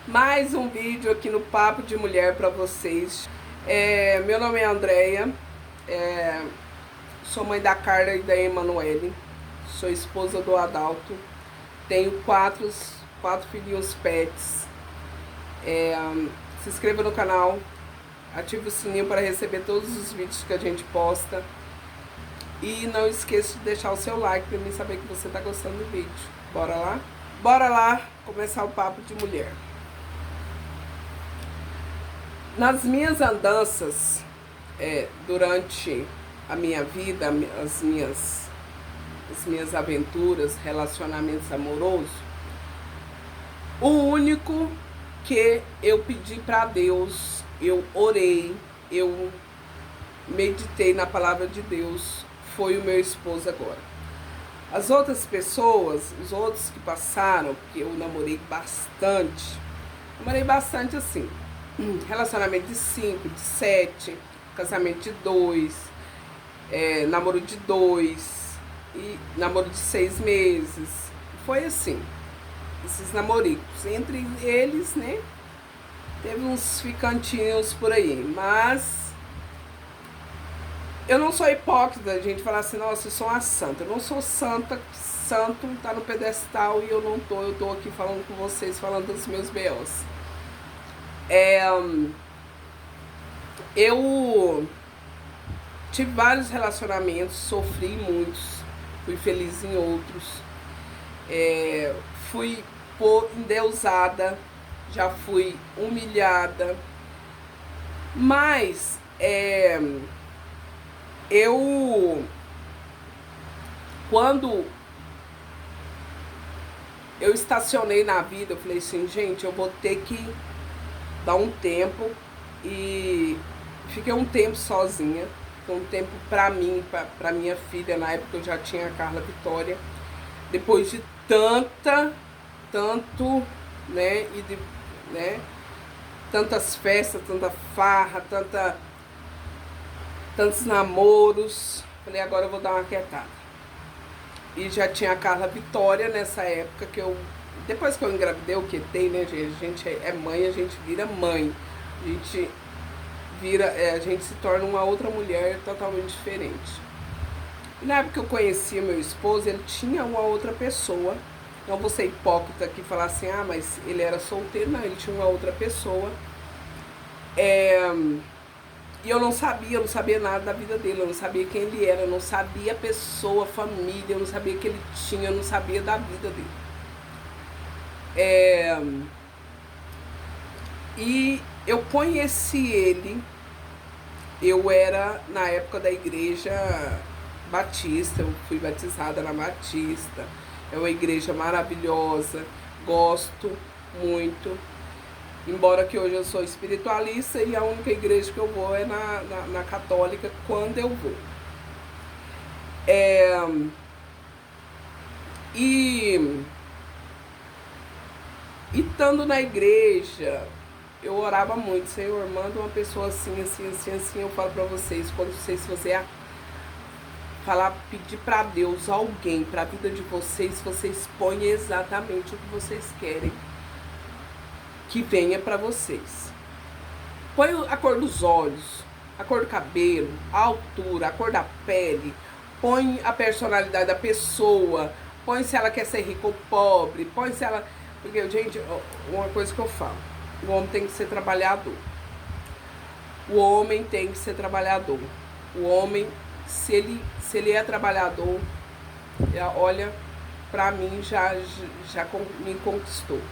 Mais um vídeo aqui no Papo de Mulher para vocês. Meu nome é Andréia, sou mãe da Carla e da Emanuele, sou esposa do Adalto, tenho quatro filhinhos pets. Se inscreva no canal, ative o sininho para receber todos os vídeos que a gente posta e não esqueça de deixar o seu like para mim saber que você está gostando do vídeo. Bora lá? Bora lá começar o Papo de Mulher. Nas minhas andanças, durante a minha vida, as minhas aventuras, relacionamentos amorosos, o único que eu pedi para Deus, eu orei, eu meditei na palavra de Deus, foi o meu esposo agora. As outras pessoas, os outros que passaram, que eu namorei bastante assim, relacionamento de 5, de 7, casamento de 2, namoro de 2 e namoro de 6 meses. Foi assim, esses namoricos. Entre eles, né, teve uns ficantinhos por aí, mas eu não sou hipócrita, a gente falar assim, nossa, eu sou uma santa. Eu não sou santa, santo tá no pedestal e eu não tô, eu tô aqui falando com vocês, falando dos meus B.O.s. Eu tive vários relacionamentos, sofri muitos, fui feliz em outros, fui endeusada, já fui humilhada, mas quando eu estacionei na vida, eu falei assim, gente, eu vou ter que dar um tempo, e fiquei um tempo sozinha, um tempo pra mim, pra minha filha. Na época eu já tinha a Carla Vitória, depois de tantas festas, tanta farra, tantos namoros, falei, agora eu vou dar uma quietada. E já tinha a Carla Vitória nessa época, depois que eu engravidei, o que tem, né, gente? A gente é mãe, a gente vira mãe. A gente se torna uma outra mulher totalmente diferente. E na época que eu conhecia meu esposo, ele tinha uma outra pessoa. Não vou ser hipócrita aqui e falar assim, mas ele era solteiro. Não, ele tinha uma outra pessoa. E eu não sabia nada da vida dele, eu não sabia quem ele era, eu não sabia a pessoa, a família, eu não sabia o que ele tinha, eu não sabia da vida dele. E eu conheci ele, eu era na época da igreja batista, eu fui batizada na Batista, é uma igreja maravilhosa, gosto muito, embora que hoje eu sou espiritualista e a única igreja que eu vou é na católica, quando eu vou. E estando na igreja, eu orava muito, Senhor, manda uma pessoa assim, assim, assim, assim. Eu falo pra vocês, se você pedir pra Deus alguém pra vida de vocês, vocês põem exatamente o que vocês querem que venha pra vocês. Põe a cor dos olhos, a cor do cabelo, a altura, a cor da pele, põe a personalidade da pessoa, põe se ela quer ser rica ou pobre, põe se ela... Porque, gente, uma coisa que eu falo, o homem tem que ser trabalhador. O homem tem que ser trabalhador. O homem, se ele é trabalhador, olha, pra mim já me conquistou.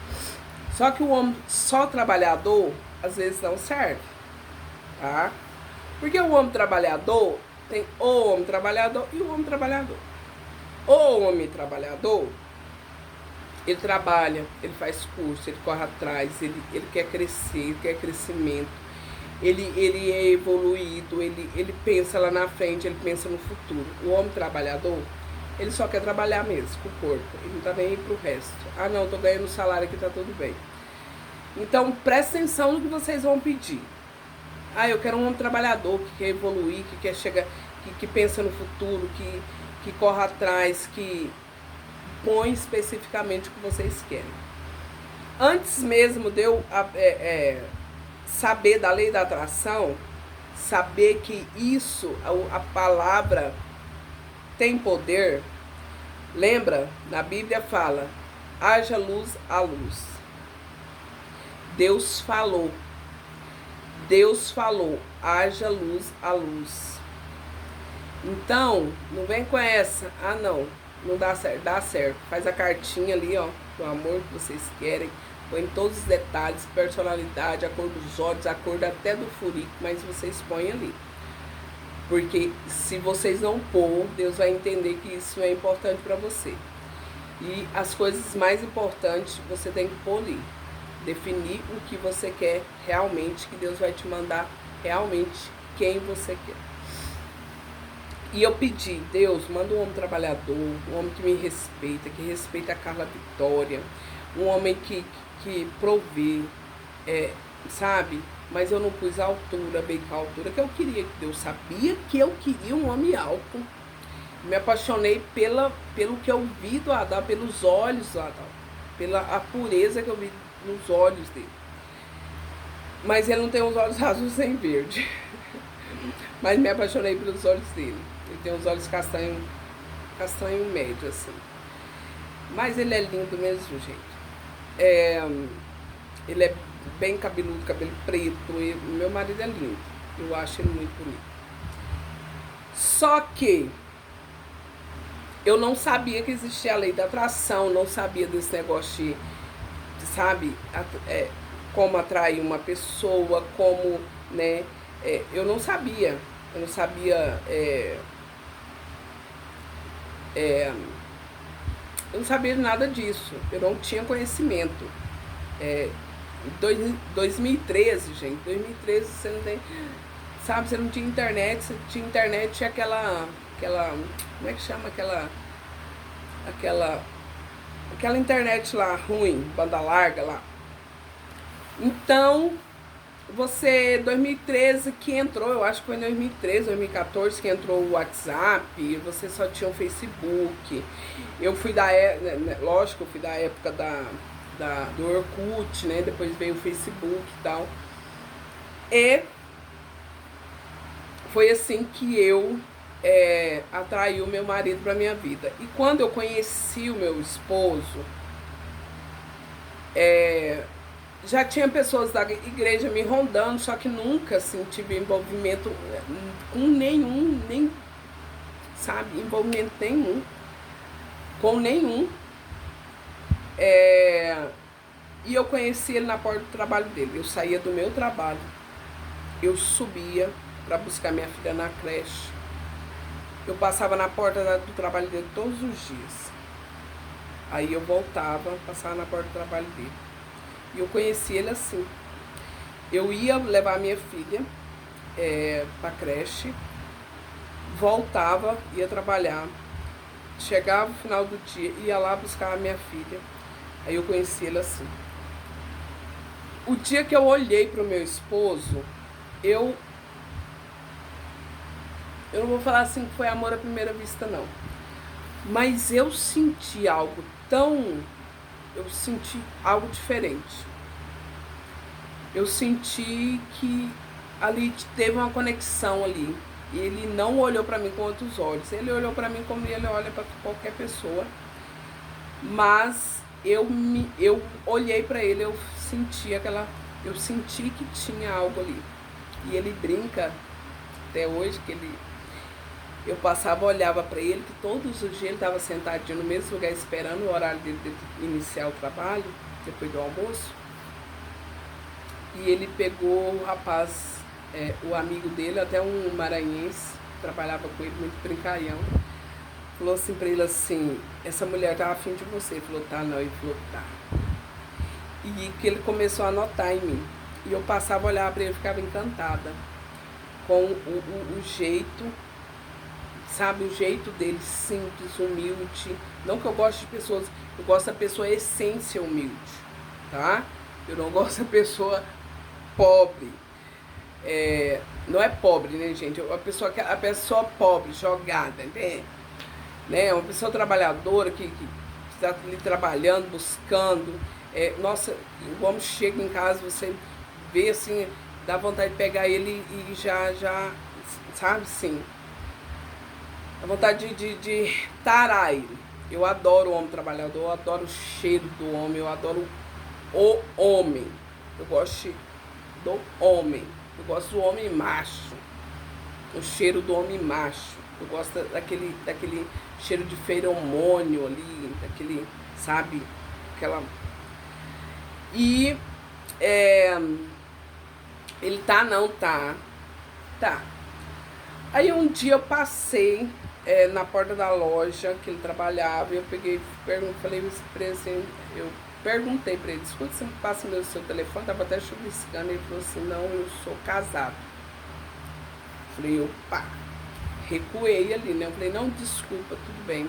Só que o homem só trabalhador, às vezes não serve, tá? Porque o homem trabalhador, tem o homem trabalhador e o homem trabalhador. O homem trabalhador, ele trabalha, ele faz curso, ele corre atrás, ele quer crescer, ele quer crescimento, ele é evoluído, ele pensa lá na frente, ele pensa no futuro. O homem trabalhador, ele só quer trabalhar mesmo com o corpo, ele não tá nem aí pro resto. Ah não, tô ganhando salário aqui, tá tudo bem. Então presta atenção no que vocês vão pedir. Eu quero um homem trabalhador, que quer evoluir, que quer chegar, que pensa no futuro, que corre atrás, que põe especificamente o que vocês querem. Antes mesmo de eu saber da lei da atração, saber que isso, a palavra tem poder, lembra? Na Bíblia fala, haja luz a luz. Deus falou, haja luz a luz. Então, não vem com essa, não dá certo. Faz a cartinha ali, ó, do amor que vocês querem. Põe todos os detalhes, personalidade, a cor dos olhos, a cor até do furico, mas vocês põem ali. Porque se vocês não pôr, Deus vai entender que isso é importante para você. E as coisas mais importantes você tem que pôr ali. Definir o que você quer realmente, que Deus vai te mandar realmente quem você quer. E eu pedi, Deus, manda um homem trabalhador, um homem que me respeita, que respeita a Carla Vitória, um homem que provê, sabe? Mas eu não pus a altura, bem com a altura que eu queria, que Deus sabia que eu queria um homem alto. Me apaixonei pelo que eu vi do Adão, pelos olhos do Adão, pela a pureza que eu vi nos olhos dele. Mas ele não tem os olhos azuis nem verde. Mas me apaixonei pelos olhos dele. Ele tem os olhos castanho médio, assim. Mas ele é lindo mesmo, gente. Ele é bem cabeludo, cabelo preto. Meu marido é lindo. Eu acho ele muito bonito. Só que eu não sabia que existia a lei da atração, não sabia desse negócio de sabe, como atrair uma pessoa, como, né, eu não sabia nada disso, eu não tinha conhecimento. 2013, gente, 2013 você não tem, sabe, você não tinha internet, você tinha internet, tinha aquela, como é que chama, aquela internet lá ruim, banda larga lá. Então, 2013 que entrou, eu acho que foi em 2013, 2014 que entrou o WhatsApp, você só tinha o Facebook. Eu fui lógico, eu fui da época do Orkut, né? Depois veio o Facebook e tal. E foi assim que eu atraí o meu marido para minha vida. E quando eu conheci o meu esposo, já tinha pessoas da igreja me rondando, só que nunca assim, tive envolvimento com nenhum, envolvimento nenhum, com nenhum. E eu conheci ele na porta do trabalho dele. Eu saía do meu trabalho, eu subia para buscar minha filha na creche. Eu passava na porta do trabalho dele todos os dias. Aí eu voltava, passava na porta do trabalho dele. E eu conheci ele assim. Eu ia levar minha filha pra creche, voltava, ia trabalhar. Chegava no final do dia, ia lá buscar a minha filha. Aí eu conheci ele assim. O dia que eu olhei pro meu esposo, eu não vou falar assim que foi amor à primeira vista, não. Mas eu senti algo diferente. Eu senti que ali teve uma conexão ali. Ele não olhou pra mim com outros olhos. Ele olhou pra mim como ele olha pra qualquer pessoa. Mas eu olhei pra ele, eu senti que tinha algo ali. E ele brinca até hoje que eu passava, olhava pra ele, que todos os dias ele estava sentadinho no mesmo lugar esperando o horário dele de iniciar o trabalho, depois do almoço. E ele pegou o rapaz, o amigo dele, até um maranhense, trabalhava com ele, muito brincalhão. Falou assim pra ele assim, essa mulher tá afim de você. Ele falou, tá não. Ele falou, tá. E que ele começou a notar em mim. E eu passava, olhava pra ele e ficava encantada com o jeito, sabe, o jeito dele simples, humilde. Não que eu goste de pessoas, eu gosto da pessoa essência humilde, tá? Eu não gosto da pessoa pobre. Não é pobre, né, gente? A pessoa pobre, jogada, né? Uma pessoa trabalhadora que está ali trabalhando, buscando. Nossa, o homem chega em casa, você vê assim, dá vontade de pegar ele e já, sabe, sim. Dá vontade de tarar ele. Eu adoro o homem trabalhador, eu adoro o cheiro do homem, eu adoro o homem. Eu gosto do homem. Eu gosto do homem macho. O cheiro do homem macho. Eu gosto daquele cheiro de feromônio ali, daquele, sabe, aquela... E ele tá, não tá. Tá. Aí um dia eu passei na porta da loja que ele trabalhava e eu peguei, falei pra ele assim, eu perguntei pra ele, escuta, você me passa o seu telefone? Tava até chuviscando, ele falou assim, não, eu sou casado. Falei, opa, recuei ali, né? Eu falei, não, desculpa, tudo bem,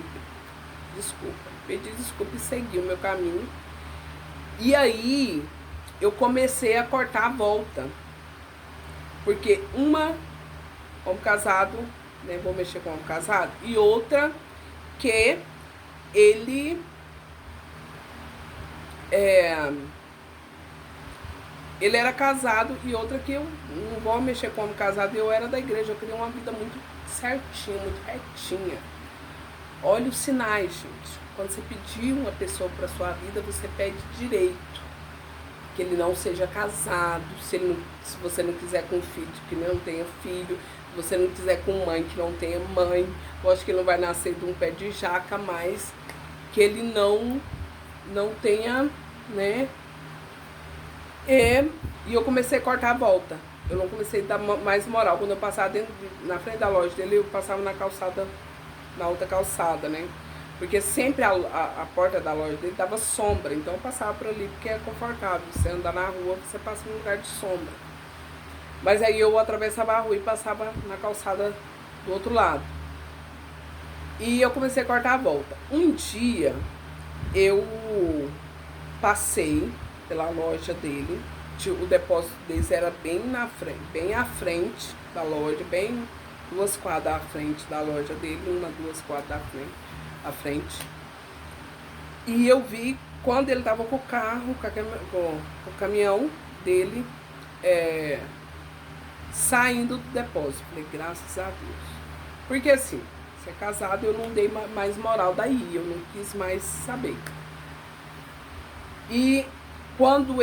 desculpa. Pedi desculpa e segui o meu caminho. E aí eu comecei a cortar a volta. Porque uma, homem casado, né? Vou mexer com homem casado. E outra que ele ele era casado, e outra que eu não vou mexer com homem casado, eu era da igreja, eu queria uma vida muito certinha, muito retinha. Olha os sinais, gente. Quando você pedir uma pessoa para sua vida, você pede direito. Que ele não seja casado, se você não quiser com filho, que não tenha filho, se você não quiser com mãe, que não tenha mãe. Eu acho que ele não vai nascer de um pé de jaca, mas que ele não tenha, né? E eu comecei a cortar a volta. Eu não comecei a dar mais moral. Quando eu passava na frente da loja dele, eu passava na calçada, na outra calçada, né? Porque sempre a porta da loja dele dava sombra, então eu passava por ali porque é confortável. Você andar na rua, você passa num lugar de sombra. Mas aí eu atravessava a rua e passava na calçada do outro lado. E eu comecei a cortar a volta. Um dia eu passei pela loja dele, o depósito deles era bem na frente, bem à frente da loja, bem 2 quadras à frente da loja dele, 2 quadras à frente. E eu vi quando ele tava com o carro, com o caminhão dele, saindo do depósito. Falei, graças a Deus. Porque assim, se é casado, eu não dei mais moral daí, eu não quis mais saber. E quando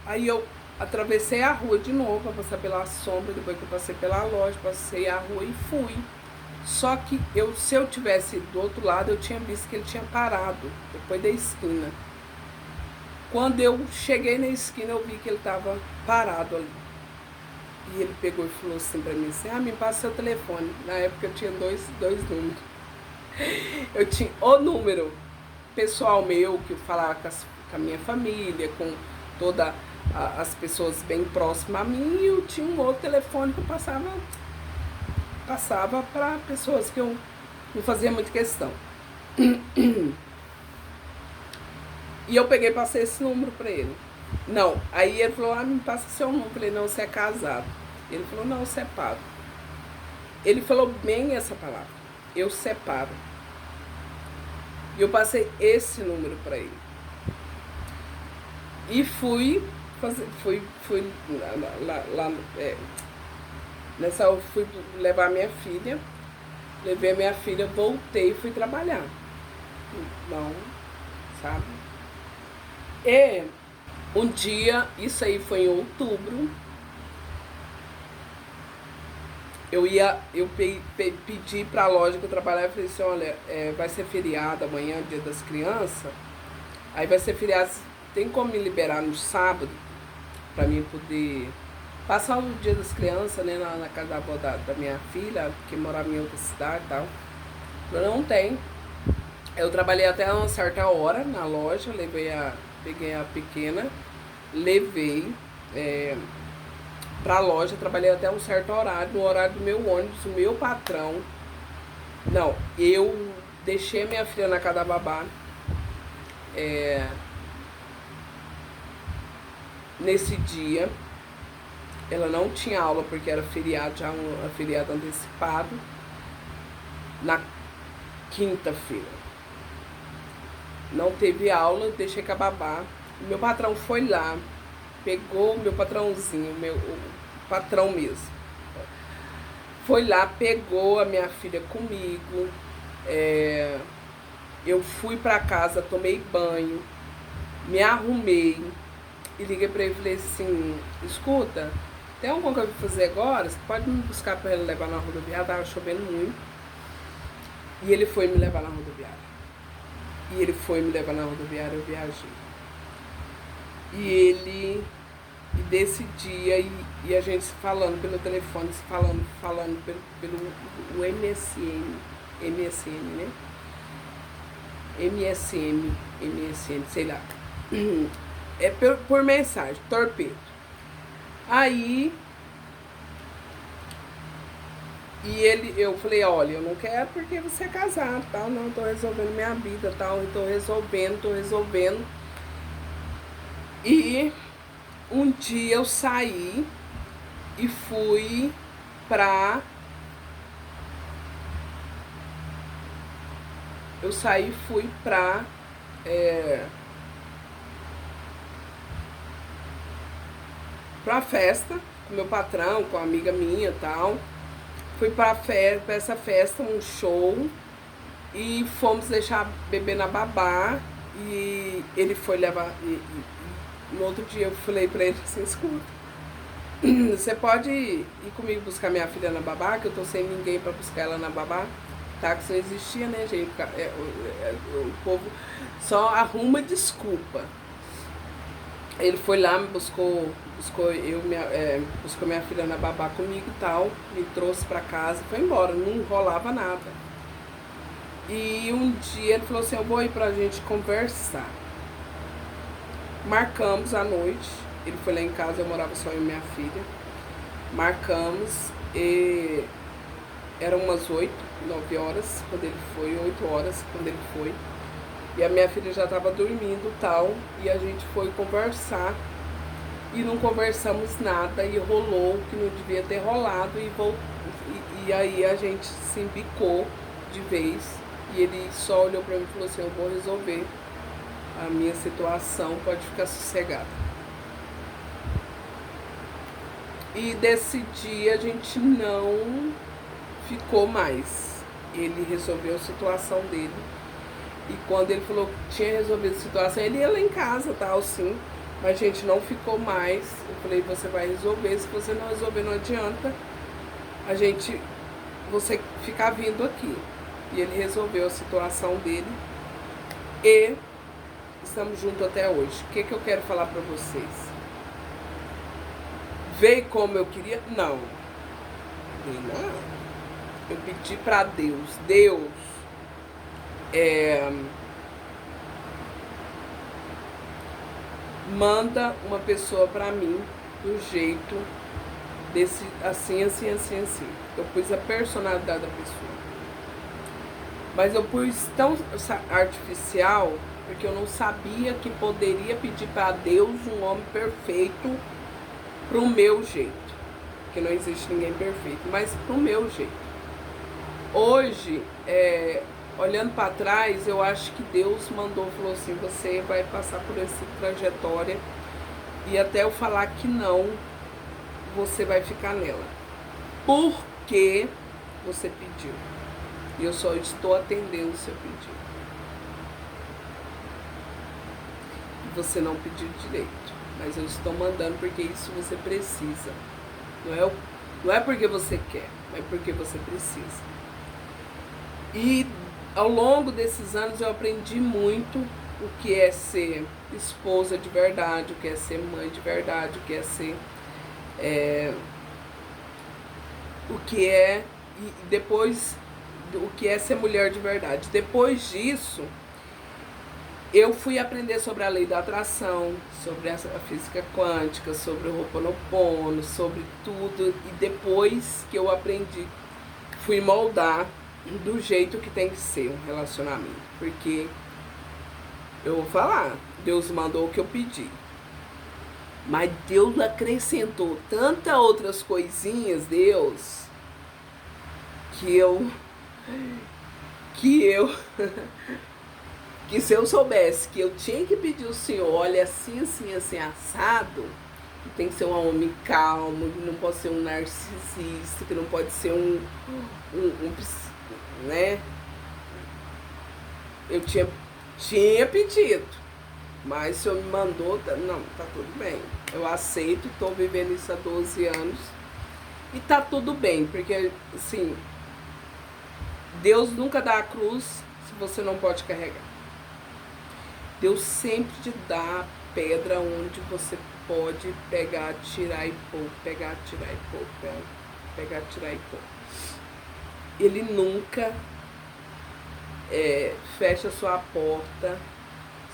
aí eu atravessei a rua de novo, pra passar pela sombra, depois que eu passei pela loja, passei a rua e fui. Só que se eu tivesse do outro lado, eu tinha visto que ele tinha parado, depois da esquina. Quando eu cheguei na esquina, eu vi que ele estava parado ali. E ele pegou e falou assim pra mim, assim, me passa seu telefone. Na época eu tinha dois números. Eu tinha o número pessoal meu, que eu falava com a minha família, com todas as pessoas bem próximas a mim, e eu tinha um outro telefone que eu passava para pessoas que eu não fazia muita questão. E eu peguei e passei esse número para ele. Não, aí ele falou, me passa seu número. Eu falei, não, você é casado. Ele falou, não, eu separo. Ele falou bem essa palavra, eu separo. E eu passei esse número para ele. E fui lá nessa eu fui levar minha filha, levei a minha filha, voltei e fui trabalhar. Não, sabe? E um dia, isso aí foi em outubro, eu pedi pra loja que eu trabalhava e falei assim, olha, vai ser feriado amanhã, dia das crianças, aí vai ser feriado, tem como me liberar no sábado, pra mim poder passar o dia das crianças, né, na casa da avó da minha filha, que morava em outra cidade e tal. Eu não tem. Eu trabalhei até uma certa hora na loja, peguei a pequena, levei pra loja, trabalhei até um certo horário, no horário do meu ônibus, o meu patrão. Não, eu deixei minha filha na casa da babá. Nesse dia, ela não tinha aula porque era feriado, já um feriado antecipado, na quinta-feira. não teve aula, deixei com a babá. Meu patrão foi lá, pegou o meu patrãozinho, o patrão mesmo. Foi lá, pegou a minha filha comigo. Eu fui pra casa, tomei banho, me arrumei e liguei pra ele e falei assim, escuta, tem alguma coisa pra fazer agora? Você pode me buscar pra ele levar na rodoviária? Tava chovendo muito. E ele foi me levar na rodoviária. E ele foi me levar na rodoviária, eu viajei. E desse dia, e a gente se falando pelo telefone, se falando pelo MSN, né? MSN, sei lá. É por mensagem, torpedo. Aí, eu falei, olha, eu não quero porque você é casado, tal, não, tô resolvendo minha vida, tal, tô resolvendo. E um dia eu saí e fui pra... pra festa com meu patrão, com uma amiga minha e tal. Fui pra essa festa, um show, e fomos deixar beber na babá. E ele foi levar. No outro dia eu falei pra ele assim, escuta, você pode ir comigo buscar minha filha na babá, que eu tô sem ninguém pra buscar ela na babá. Táxi não existia, né, gente? O povo só arruma desculpa. Ele foi lá, me buscou minha filha na babá comigo e tal, me trouxe pra casa e foi embora, não rolava nada. E um dia ele falou assim, eu vou ir pra gente conversar. Marcamos a noite, ele foi lá em casa, eu morava só eu e minha filha. Marcamos e eram umas 8, 9 horas quando ele foi, 8 horas quando ele foi. E a minha filha já estava dormindo e tal, e a gente foi conversar. E não conversamos nada, e rolou o que não devia ter rolado, e aí a gente se embicou de vez. E ele só olhou pra mim e falou assim, eu vou resolver a minha situação, pode ficar sossegada. E desse dia a gente não ficou mais. Ele resolveu a situação dele. E quando ele falou que tinha resolvido a situação, ele ia lá em casa, tal, sim. Mas a gente não ficou mais. Eu falei, você vai resolver. Se você não resolver, não adianta você ficar vindo aqui. E ele resolveu a situação dele. E estamos juntos até hoje. O que eu quero falar pra vocês? Veio como eu queria? Não. Não. Eu pedi pra Deus. Deus, manda uma pessoa pra mim do jeito desse, assim. Eu pus a personalidade da pessoa. Mas eu pus tão artificial porque eu não sabia que poderia pedir pra Deus um homem perfeito pro meu jeito. Porque não existe ninguém perfeito, mas pro meu jeito. Hoje, olhando para trás, eu acho que Deus falou assim, você vai passar por essa trajetória e até eu falar que não, você vai ficar nela. Porque você pediu. E eu só estou atendendo o seu pedido. Você não pediu direito, mas eu estou mandando porque isso você precisa. Não é porque você quer, é porque você precisa. E ao longo desses anos eu aprendi muito o que é ser esposa de verdade, o que é ser mãe de verdade, o que é ser... o que é... E depois, o que é ser mulher de verdade. Depois disso, eu fui aprender sobre a lei da atração, sobre a física quântica, sobre o Ho'oponopono, sobre tudo. E depois que eu aprendi, fui moldar do jeito que tem que ser um relacionamento. Porque, eu vou falar, Deus mandou o que eu pedi. Mas Deus acrescentou tantas outras coisinhas, Deus, que eu Que se eu soubesse que eu tinha que pedir ao Senhor, olha, assim, assim, assim, assado, que tem que ser um homem calmo, que não pode ser um narcisista, que não pode ser né? Eu tinha pedido, mas o Senhor me mandou, não, tá tudo bem. Eu aceito, tô vivendo isso há 12 anos e tá tudo bem, porque, assim, Deus nunca dá a cruz se você não pode carregar. Deus sempre te dá a pedra onde você pode pegar, tirar e pôr, pegar, tirar e pôr, pegar, tirar e pôr. Ele nunca fecha a sua porta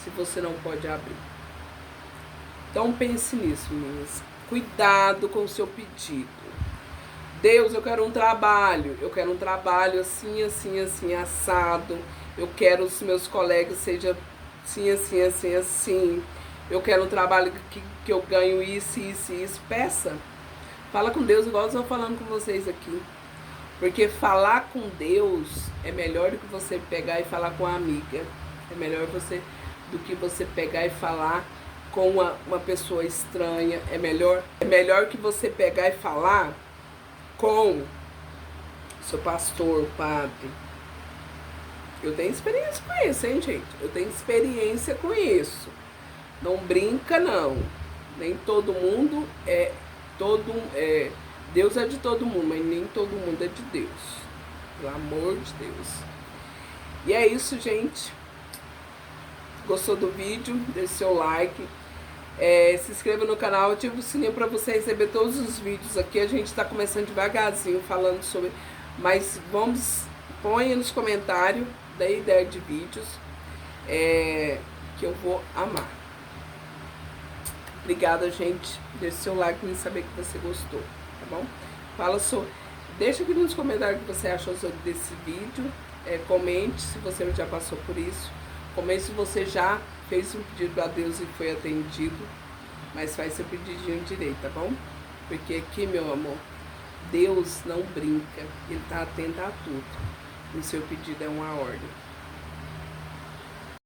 se você não pode abrir. Então pense nisso, meninas. Cuidado com o seu pedido. Deus, eu quero um trabalho assim, assim, assim, assado. Eu quero os meus colegas sejam assim, assim, assim, assim. Eu quero um trabalho que eu ganho isso, isso, isso. Peça. Fala com Deus igual eu estou falando com vocês aqui. Porque falar com Deus é melhor do que você pegar e falar com a amiga. É melhor do que você pegar e falar com uma pessoa estranha. É melhor que você pegar e falar com seu pastor, padre. Eu tenho experiência com isso, hein, gente? Eu tenho experiência com isso. Não brinca, não. Nem todo mundo Deus é de todo mundo, mas nem todo mundo é de Deus. Pelo amor de Deus. E é isso, gente. Gostou do vídeo? Deixe seu like. Se inscreva no canal, ative o sininho para você receber todos os vídeos aqui. A gente está começando devagarzinho falando sobre... Mas ponha nos comentários da ideia de vídeos que eu vou amar. Obrigada, gente. Deixe seu like para me saber que você gostou, tá bom? Deixa aqui nos comentários o que você achou sobre desse vídeo. Comente se você já passou por isso. Comente se você já fez um pedido a Deus e foi atendido. Mas faz seu pedidinho direito, tá bom? Porque aqui, meu amor, Deus não brinca. Ele tá atento a tudo. O seu pedido é uma ordem.